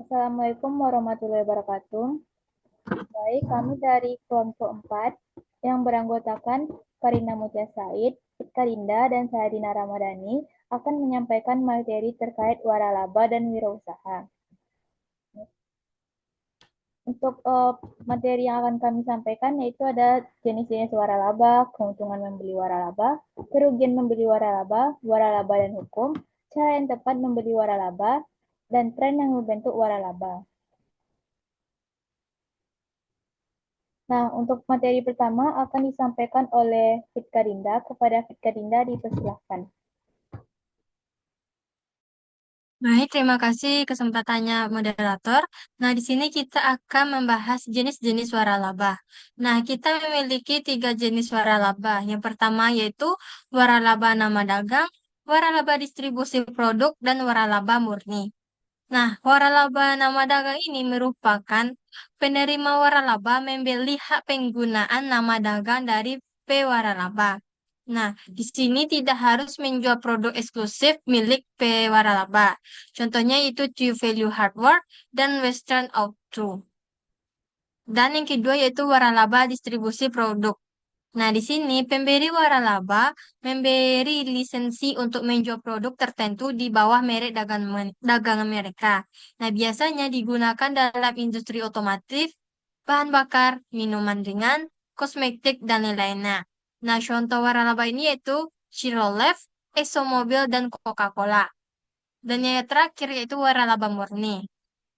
Assalamualaikum warahmatullahi wabarakatuh. Baik, kami dari kelompok 4 yang beranggotakan Karina Mutia Said, Karinda, dan saya Dina Ramadhani akan menyampaikan materi terkait waralaba dan wirausaha. Untuk materi yang akan kami sampaikan yaitu ada jenis-jenis waralaba, keuntungan membeli waralaba, kerugian membeli waralaba dan hukum, cara yang tepat membeli waralaba, dan tren yang membentuk waralaba. Nah, untuk materi pertama akan disampaikan oleh Fitka Dinda. Kepada Fitka Dinda dipersilahkan. Baik, terima kasih kesempatannya moderator. Nah, di sini kita akan membahas jenis-jenis waralaba. Nah, kita memiliki tiga jenis waralaba. Yang pertama yaitu waralaba nama dagang, waralaba distribusi produk, dan waralaba murni. Nah, waralaba nama dagang ini merupakan penerima waralaba membeli hak penggunaan nama dagang dari pewaralaba. Nah, di sini tidak harus menjual produk eksklusif milik pewaralaba. Contohnya itu True Value Hardware dan Western Auto. Dan yang kedua yaitu waralaba distribusi produk. Nah, di sini pemberi waralaba memberi lisensi untuk menjual produk tertentu di bawah merek dagangan mereka. Nah, biasanya digunakan dalam industri otomotif, bahan bakar, minuman ringan, kosmetik, dan lain-lainnya. Nah, contoh waralaba ini yaitu Chevrolet, ExxonMobil, dan Coca-Cola. Dan yang terakhir yaitu waralaba murni.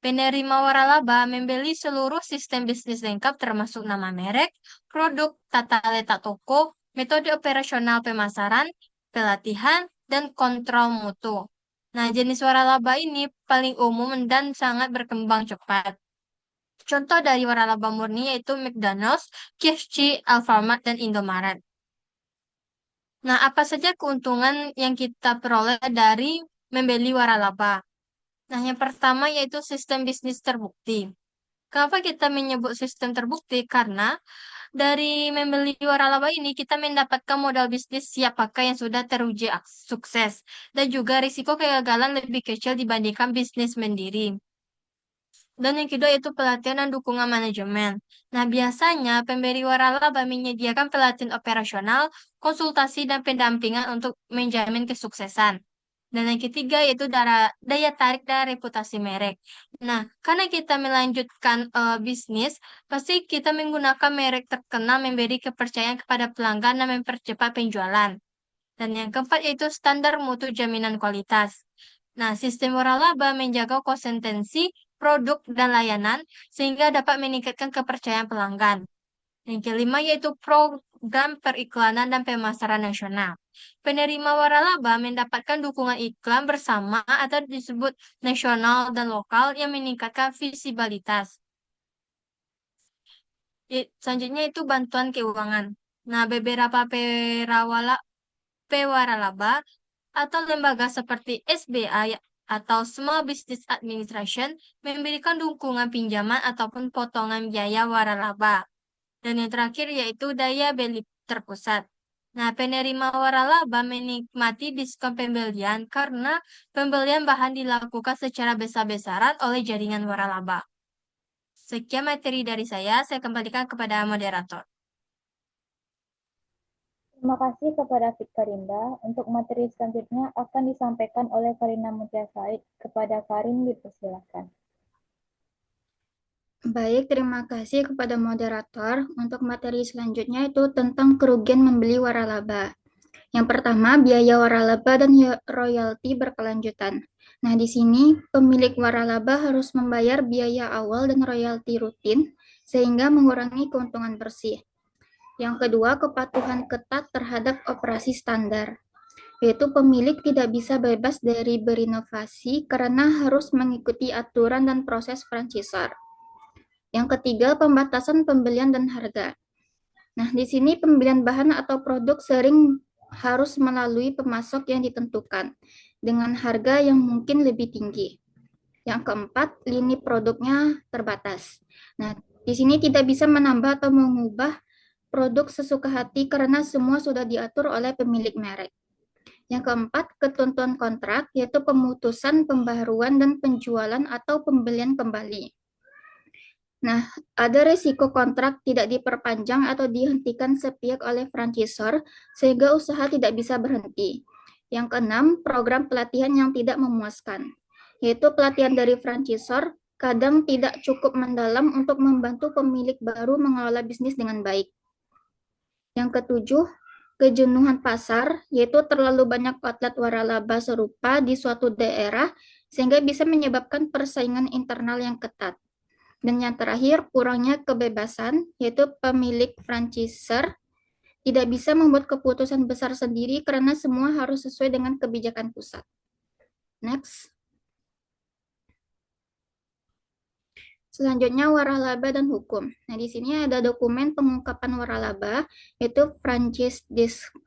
Penerima waralaba membeli seluruh sistem bisnis lengkap termasuk nama merek, produk, tata letak toko, metode operasional pemasaran, pelatihan, dan kontrol mutu. Nah, jenis waralaba ini paling umum dan sangat berkembang cepat. Contoh dari waralaba murni yaitu McDonald's, KFC, Alfamart, dan Indomaret. Nah, apa saja keuntungan yang kita peroleh dari membeli waralaba? Nah, yang pertama yaitu sistem bisnis terbukti. Kenapa kita menyebut sistem terbukti? Karena dari membeli waralaba ini kita mendapatkan modal bisnis siap pakai yang sudah teruji sukses dan juga risiko kegagalan lebih kecil dibandingkan bisnis mandiri. Dan yang kedua yaitu pelatihan dan dukungan manajemen. Nah, biasanya pemberi waralaba menyediakan pelatihan operasional, konsultasi, dan pendampingan untuk menjamin kesuksesan. Dan yang ketiga yaitu daya tarik dan reputasi merek. Nah, karena kita melanjutkan bisnis, pasti kita menggunakan merek terkenal memberi kepercayaan kepada pelanggan dan mempercepat penjualan. Dan yang keempat yaitu standar mutu jaminan kualitas. Nah, sistem waralaba menjaga konsistensi produk dan layanan sehingga dapat meningkatkan kepercayaan pelanggan. Yang kelima yaitu program periklanan dan pemasaran nasional. Penerima waralaba mendapatkan dukungan iklan bersama atau disebut nasional dan lokal yang meningkatkan visibilitas. Selanjutnya itu bantuan keuangan. Nah, beberapa pewaralaba atau lembaga seperti SBA atau Small Business Administration memberikan dukungan pinjaman ataupun potongan biaya waralaba. Dan yang terakhir yaitu daya beli terpusat. Nah, penerima waralaba menikmati diskon pembelian karena pembelian bahan dilakukan secara besar-besaran oleh jaringan waralaba. Sekian materi dari saya kembalikan kepada moderator. Terima kasih kepada Fitka Dinda. Untuk materi selanjutnya akan disampaikan oleh Karina Mutia Said. Kepada Karin dipersilahkan. Baik, terima kasih kepada moderator. Untuk materi selanjutnya itu tentang kerugian membeli waralaba. Yang pertama, biaya waralaba dan royalti berkelanjutan. Nah, di sini pemilik waralaba harus membayar biaya awal dan royalti rutin sehingga mengurangi keuntungan bersih. Yang kedua, kepatuhan ketat terhadap operasi standar, yaitu pemilik tidak bisa bebas dari berinovasi karena harus mengikuti aturan dan proses franchisor. Yang ketiga, pembatasan pembelian dan harga. Nah, di sini pembelian bahan atau produk sering harus melalui pemasok yang ditentukan dengan harga yang mungkin lebih tinggi. Yang keempat, lini produknya terbatas. Nah, di sini tidak bisa menambah atau mengubah produk sesuka hati karena semua sudah diatur oleh pemilik merek. Yang keempat, ketentuan kontrak, yaitu pemutusan, pembaharuan, dan penjualan atau pembelian kembali. Nah, ada resiko kontrak tidak diperpanjang atau dihentikan sepihak oleh franchisor sehingga usaha tidak bisa berhenti. Yang keenam, program pelatihan yang tidak memuaskan, yaitu pelatihan dari franchisor kadang tidak cukup mendalam untuk membantu pemilik baru mengelola bisnis dengan baik. Yang ketujuh, kejenuhan pasar, yaitu terlalu banyak outlet waralaba serupa di suatu daerah sehingga bisa menyebabkan persaingan internal yang ketat. Dan yang terakhir, kurangnya kebebasan, yaitu pemilik franchisor tidak bisa membuat keputusan besar sendiri karena semua harus sesuai dengan kebijakan pusat. Next. Selanjutnya, waralaba dan hukum. Nah, di sini ada dokumen pengungkapan waralaba, yaitu Franchise Disclosure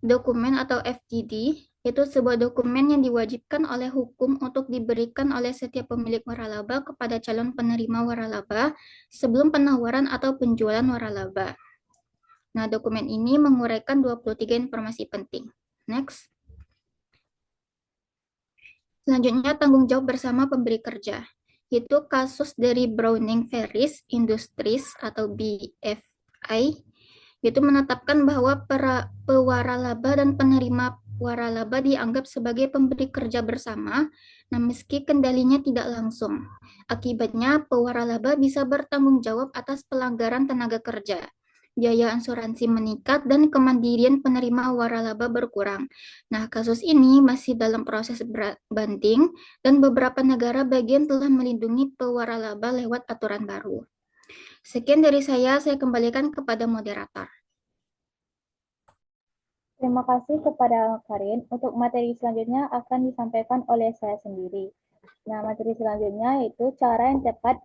Dokumen atau FDD, itu sebuah dokumen yang diwajibkan oleh hukum untuk diberikan oleh setiap pemilik waralaba kepada calon penerima waralaba sebelum penawaran atau penjualan waralaba. Nah, dokumen ini menguraikan 23 informasi penting. Next. Selanjutnya, tanggung jawab bersama pemberi kerja. Itu kasus dari Browning Ferries Industries atau BFI, itu menetapkan bahwa pewaralaba dan penerima waralaba dianggap sebagai pemberi kerja bersama, nah meski kendalinya tidak langsung. Akibatnya, pewaralaba bisa bertanggung jawab atas pelanggaran tenaga kerja, biaya asuransi meningkat, dan kemandirian penerima waralaba berkurang. Nah, kasus ini masih dalam proses banding, dan beberapa negara bagian telah melindungi pewaralaba lewat aturan baru. Sekian dari saya kembalikan kepada moderator. Terima kasih kepada Karin. Untuk materi selanjutnya akan disampaikan oleh saya sendiri. Nah, materi selanjutnya yaitu cara yang tepat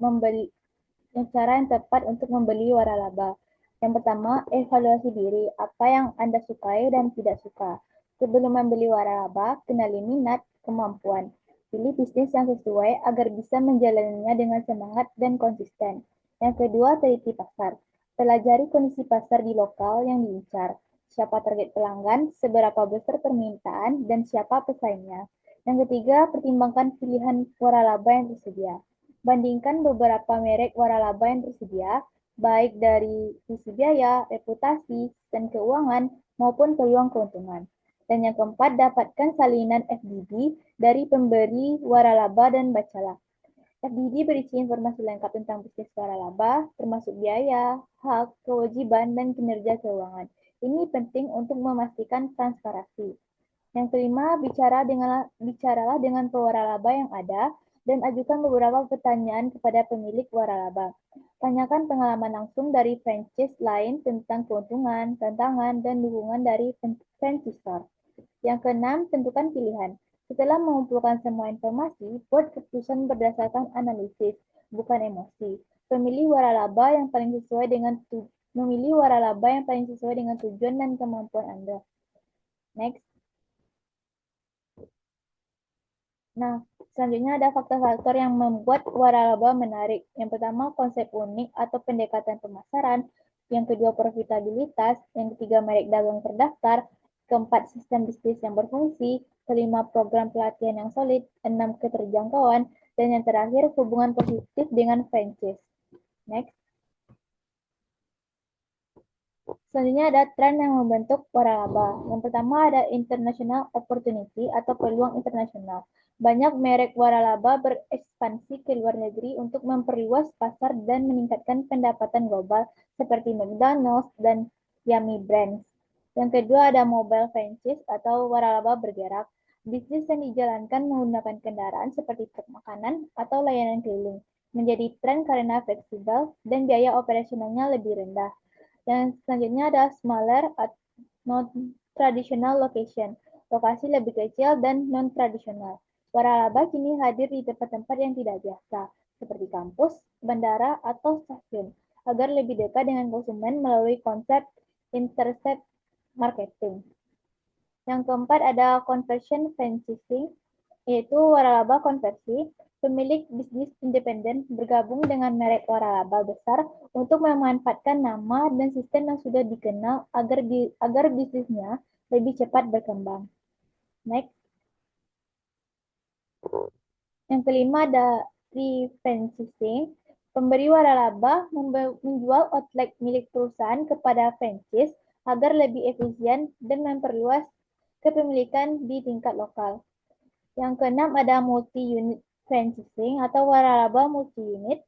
untuk membeli waralaba. Yang pertama, evaluasi diri, apa yang Anda sukai dan tidak suka. Sebelum membeli waralaba, kenali minat, kemampuan. Pilih bisnis yang sesuai agar bisa menjalaninya dengan semangat dan konsisten. Yang kedua, teliti pasar. Pelajari kondisi pasar di lokal yang diincar. Siapa target pelanggan, seberapa besar permintaan, dan siapa pesaingnya. Yang ketiga, pertimbangkan pilihan waralaba yang tersedia. Bandingkan beberapa merek waralaba yang tersedia, baik dari sisi biaya, reputasi, dan keuangan, maupun peluang keuntungan. Dan yang keempat, dapatkan salinan FDD dari pemberi waralaba dan bacalah. FDD berisi informasi lengkap tentang bisnis waralaba, termasuk biaya, hak, kewajiban, dan kinerja keuangan. Ini penting untuk memastikan transparansi. Yang kelima, bicaralah dengan pewaralaba yang ada dan ajukan beberapa pertanyaan kepada pemilik waralaba. Tanyakan pengalaman langsung dari franchise lain tentang keuntungan, tantangan, dan dukungan dari franchisor. Yang keenam, tentukan pilihan. Setelah mengumpulkan semua informasi, buat keputusan berdasarkan analisis, bukan emosi. Memilih waralaba yang paling sesuai dengan tujuan dan kemampuan Anda. Next. Nah, selanjutnya ada faktor-faktor yang membuat waralaba menarik. Yang pertama, konsep unik atau pendekatan pemasaran. Yang kedua, profitabilitas. Yang ketiga, merek dagang terdaftar. Keempat, sistem bisnis yang berfungsi. Kelima, program pelatihan yang solid. Enam, keterjangkauan. Dan yang terakhir, hubungan positif dengan franchise. Next. Selanjutnya ada tren yang membentuk waralaba. Yang pertama ada international opportunity atau peluang internasional. Banyak merek waralaba berekspansi ke luar negeri untuk memperluas pasar dan meningkatkan pendapatan global seperti McDonald's dan Yummy Brands. Yang kedua ada mobile franchise atau waralaba bergerak. Bisnis yang dijalankan menggunakan kendaraan seperti truk makanan atau layanan keliling. Menjadi tren karena fleksibel dan biaya operasionalnya lebih rendah. Yang selanjutnya ada smaller non-traditional location, lokasi lebih kecil dan non-tradisional. Waralaba kini hadir di tempat-tempat yang tidak biasa, seperti kampus, bandara, atau stasiun, agar lebih dekat dengan konsumen melalui konsep intercept marketing. Yang keempat ada conversion franchising, yaitu waralaba konversi. Pemilik bisnis independen bergabung dengan merek waralaba besar untuk memanfaatkan nama dan sistem yang sudah dikenal agar bisnisnya lebih cepat berkembang. Next. Yang kelima ada refranchising. Pemberi waralaba menjual outlet milik perusahaan kepada franchise agar lebih efisien dan memperluas kepemilikan di tingkat lokal. Yang keenam ada multi-unit franchising atau waralaba multi-unit.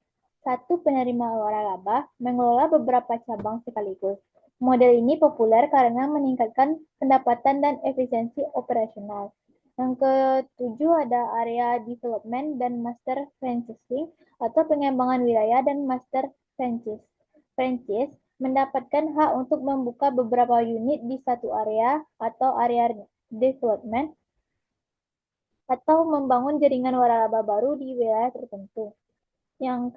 Satu penerima waralaba mengelola beberapa cabang sekaligus. Model ini populer karena meningkatkan pendapatan dan efisiensi operasional. Yang ketujuh ada area development dan master franchising atau pengembangan wilayah dan master franchise. Franchise mendapatkan hak untuk membuka beberapa unit di satu area atau area development atau membangun jaringan waralaba baru di wilayah tertentu. Yang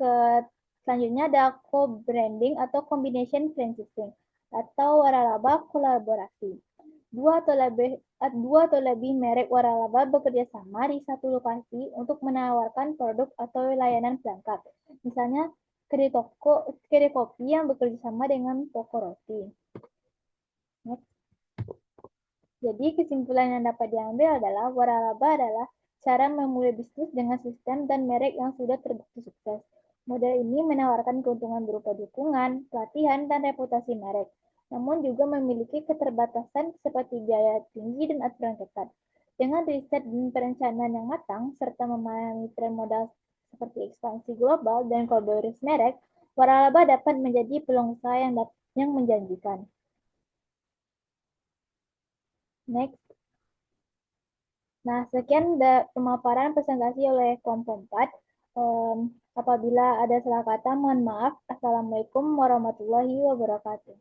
selanjutnya ada co-branding atau combination franchising atau waralaba kolaborasi. Dua atau lebih merek waralaba bekerja sama di satu lokasi untuk menawarkan produk atau layanan pelengkap. Misalnya, kedai kopi yang bekerja sama dengan toko roti. Next. Jadi kesimpulan yang dapat diambil adalah waralaba adalah cara memulai bisnis dengan sistem dan merek yang sudah terbukti sukses. Model ini menawarkan keuntungan berupa dukungan, pelatihan, dan reputasi merek, namun juga memiliki keterbatasan seperti biaya tinggi dan aturan ketat. Dengan riset dan perencanaan yang matang, serta memahami tren modal seperti ekspansi global dan kolaborasi merek, waralaba dapat menjadi peluang usaha yang menjanjikan. Next. Nah, sekian pemaparan presentasi oleh kelompok 4. Apabila ada salah kata, mohon maaf. Assalamualaikum warahmatullahi wabarakatuh.